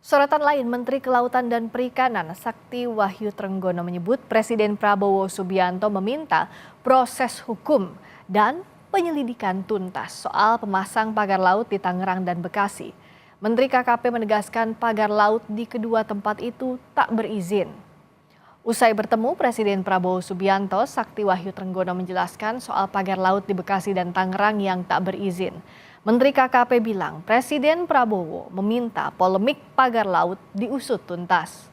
Sorotan lain, Menteri Kelautan dan Perikanan Sakti Wahyu Trenggono menyebut Presiden Prabowo Subianto meminta proses hukum dan penyelidikan tuntas soal pemasang pagar laut di Tangerang dan Bekasi. Menteri KKP menegaskan pagar laut di kedua tempat itu tak berizin. Usai bertemu Presiden Prabowo Subianto, Sakti Wahyu Trenggono menjelaskan soal pagar laut di Bekasi dan Tangerang yang tak berizin. Menteri KKP bilang Presiden Prabowo meminta polemik pagar laut diusut tuntas.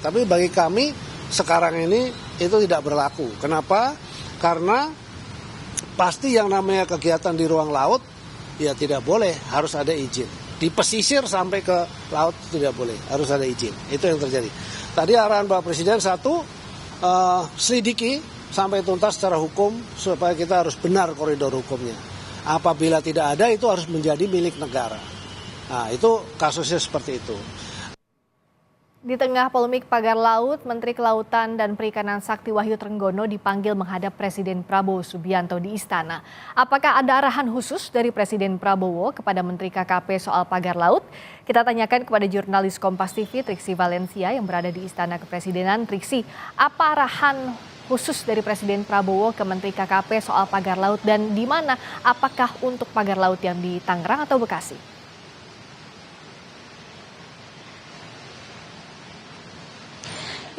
Tapi bagi kami sekarang ini itu tidak berlaku. Kenapa? Karena pasti yang namanya kegiatan di ruang laut ya tidak boleh, harus ada izin. Di pesisir sampai ke laut tidak boleh, harus ada izin. Itu yang terjadi. Tadi arahan Bapak Presiden satu, selidiki sampai tuntas secara hukum supaya kita harus benar koridor hukumnya. Apabila tidak ada itu harus menjadi milik negara. Nah itu kasusnya seperti itu. Di tengah polemik pagar laut, Menteri Kelautan dan Perikanan Sakti Wahyu Trenggono dipanggil menghadap Presiden Prabowo Subianto di Istana. Apakah ada arahan khusus dari Presiden Prabowo kepada Menteri KKP soal pagar laut? Kita tanyakan kepada jurnalis Kompas TV Triksi Valencia yang berada di Istana Kepresidenan. Triksi, apa arahan khusus dari Presiden Prabowo ke Menteri KKP soal pagar laut dan di mana? Apakah untuk pagar laut yang di Tangerang atau Bekasi?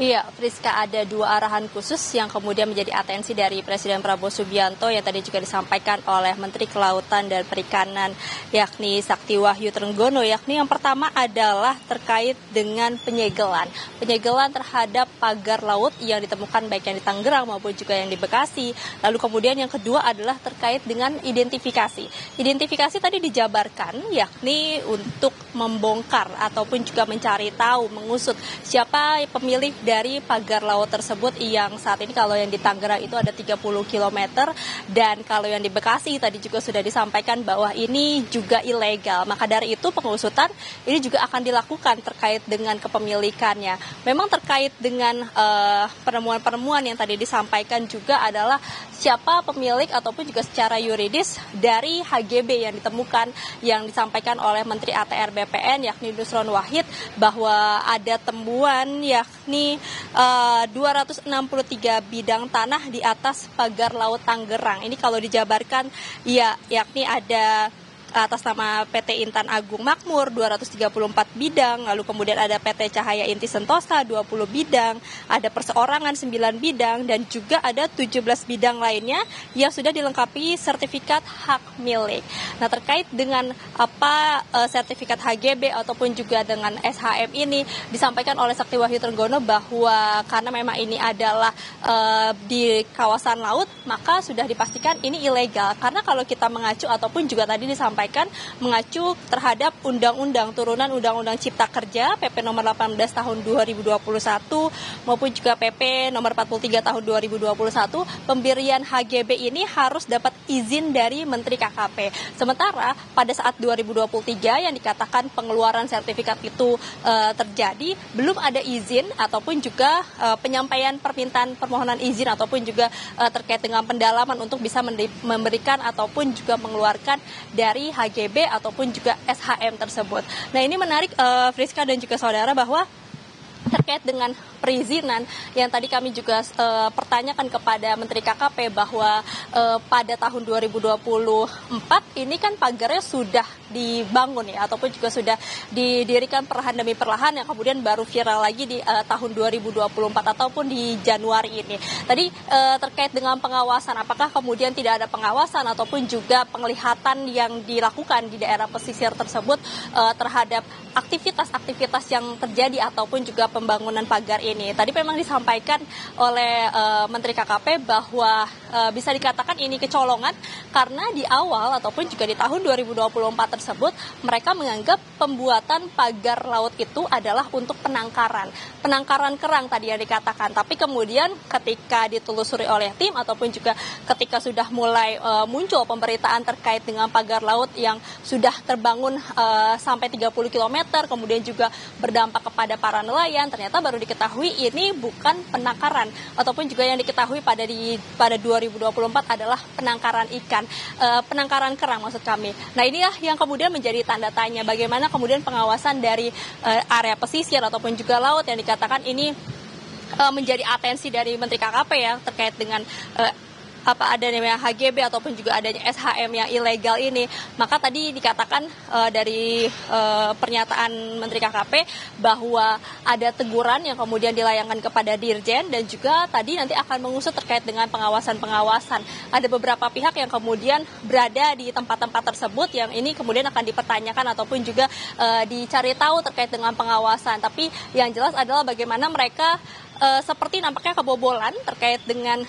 Iya, Friska, ada dua arahan khusus yang kemudian menjadi atensi dari Presiden Prabowo Subianto yang tadi juga disampaikan oleh Menteri Kelautan dan Perikanan yakni Sakti Wahyu Trenggono. Yakni yang pertama adalah terkait dengan penyegelan terhadap pagar laut yang ditemukan baik yang di Tangerang maupun juga yang di Bekasi. Lalu kemudian yang kedua adalah terkait dengan identifikasi. Identifikasi tadi dijabarkan yakni untuk membongkar ataupun juga mencari tahu, mengusut siapa pemilik dari pagar laut tersebut yang saat ini kalau yang di Tangerang itu ada 30 km dan kalau yang di Bekasi tadi juga sudah disampaikan bahwa ini juga ilegal. Maka dari itu pengusutan ini juga akan dilakukan terkait dengan kepemilikannya. Memang terkait dengan penemuan-penemuan yang tadi disampaikan juga adalah siapa pemilik ataupun juga secara yuridis dari HGB yang ditemukan yang disampaikan oleh Menteri ATR BPN yakni Nusron Wahid bahwa ada temuan yakni 263 bidang tanah di atas pagar laut Tangerang. Ini kalau dijabarkan ya yakni ada atas nama PT Intan Agung Makmur 234 bidang, lalu kemudian ada PT Cahaya Inti Sentosa 20 bidang, ada perseorangan 9 bidang dan juga ada 17 bidang lainnya yang sudah dilengkapi sertifikat hak milik. Nah, terkait dengan apa sertifikat HGB ataupun juga dengan SHM ini disampaikan oleh Sakti Wahyu Trenggono bahwa karena memang ini adalah di kawasan laut, maka sudah dipastikan ini ilegal. Karena kalau kita mengacu ataupun juga tadi disampaikan mengacu terhadap undang-undang turunan Undang-Undang Cipta Kerja PP nomor 18 tahun 2021 maupun juga PP nomor 43 tahun 2021 pemberian HGB ini harus dapat izin dari Menteri KKP. Sementara pada saat 2023 yang dikatakan pengeluaran sertifikat itu terjadi belum ada izin ataupun juga penyampaian permintaan permohonan izin ataupun juga terkait dengan pendalaman untuk bisa memberikan ataupun juga mengeluarkan dari HGB ataupun juga SHM tersebut. Nah, ini menarik Friska dan juga saudara bahwa terkait dengan perizinan yang tadi kami juga pertanyakan kepada Menteri KKP bahwa pada tahun 2024 ini kan pagarnya sudah dibangun ya ataupun juga sudah didirikan perlahan demi perlahan yang kemudian baru viral lagi di tahun 2024 ataupun di Januari ini. Tadi terkait dengan pengawasan, apakah kemudian tidak ada pengawasan ataupun juga penglihatan yang dilakukan di daerah pesisir tersebut terhadap aktivitas-aktivitas yang terjadi ataupun juga pembangunan pagar ini. Tadi memang disampaikan oleh Menteri KKP bahwa bisa dikatakan ini kecolongan karena di awal ataupun juga di tahun 2024 tersebut mereka menganggap pembuatan pagar laut itu adalah untuk penangkaran kerang tadi yang dikatakan. Tapi kemudian ketika ditelusuri oleh tim ataupun juga ketika sudah mulai muncul pemberitaan terkait dengan pagar laut yang sudah terbangun sampai 30 km kemudian juga berdampak kepada para nelayan, ternyata baru diketahui ini bukan penangkaran ataupun juga yang diketahui pada 2023 2024 adalah penangkaran ikan, penangkaran kerang maksud kami. Nah inilah yang kemudian menjadi tanda tanya bagaimana kemudian pengawasan dari area pesisir ataupun juga laut yang dikatakan ini menjadi atensi dari Menteri KKP ya terkait dengan apa adanya HGB ataupun juga adanya SHM yang ilegal ini. Maka tadi dikatakan dari pernyataan Menteri KKP bahwa ada teguran yang kemudian dilayangkan kepada Dirjen dan juga tadi nanti akan mengusut terkait dengan pengawasan-pengawasan. Ada beberapa pihak yang kemudian berada di tempat-tempat tersebut yang ini kemudian akan dipertanyakan ataupun juga dicari tahu terkait dengan pengawasan. Tapi yang jelas adalah bagaimana mereka seperti nampaknya kebobolan terkait dengan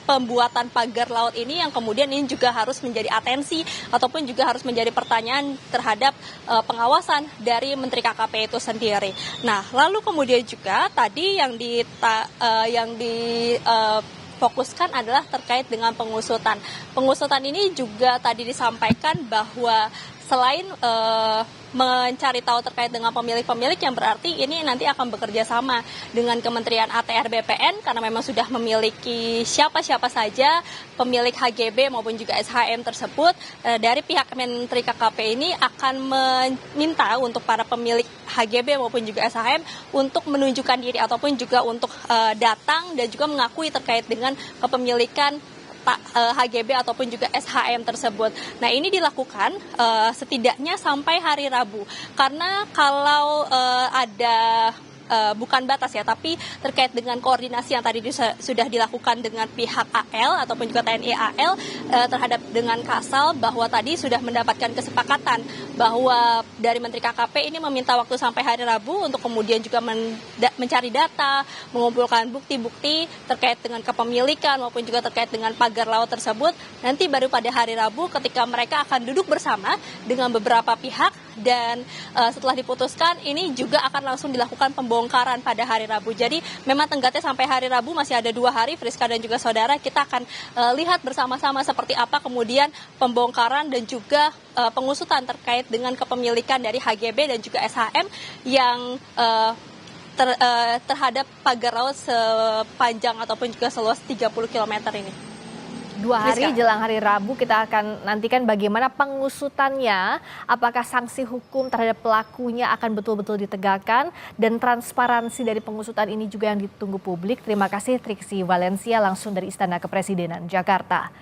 pembuatan pagar laut ini yang kemudian ini juga harus menjadi atensi ataupun juga harus menjadi pertanyaan terhadap pengawasan dari Menteri KKP itu sendiri. Nah, lalu kemudian juga tadi yang fokuskan adalah terkait dengan pengusutan. Pengusutan ini juga tadi disampaikan bahwa selain mencari tahu terkait dengan pemilik-pemilik yang berarti ini nanti akan bekerja sama dengan Kementerian ATR BPN karena memang sudah memiliki siapa-siapa saja pemilik HGB maupun juga SHM tersebut. Dari pihak Menteri KKP ini akan meminta untuk para pemilik HGB maupun juga SHM untuk menunjukkan diri ataupun juga untuk datang dan juga mengakui terkait dengan kepemilikan HGB ataupun juga SHM tersebut. Nah ini dilakukan setidaknya sampai hari Rabu karena kalau ada bukan batas ya, tapi terkait dengan koordinasi yang tadi sudah dilakukan dengan pihak AL ataupun juga TNI AL terhadap dengan Kasal bahwa tadi sudah mendapatkan kesepakatan bahwa dari Menteri KKP ini meminta waktu sampai hari Rabu untuk kemudian juga mencari data, mengumpulkan bukti-bukti terkait dengan kepemilikan maupun juga terkait dengan pagar laut tersebut. Nanti baru pada hari Rabu ketika mereka akan duduk bersama dengan beberapa pihak dan setelah diputuskan ini juga akan langsung dilakukan pembongkaran pada hari Rabu. Jadi memang tenggatnya sampai hari Rabu masih ada 2 hari. Friska dan juga saudara, kita akan lihat bersama-sama seperti apa kemudian pembongkaran dan juga pengusutan terkait dengan kepemilikan dari HGB dan juga SHM yang terhadap pagar laut sepanjang ataupun juga seluas 30 km ini. 2 hari jelang hari Rabu kita akan nantikan bagaimana pengusutannya, apakah sanksi hukum terhadap pelakunya akan betul-betul ditegakkan dan transparansi dari pengusutan ini juga yang ditunggu publik. Terima kasih Triksi Valencia langsung dari Istana Kepresidenan Jakarta.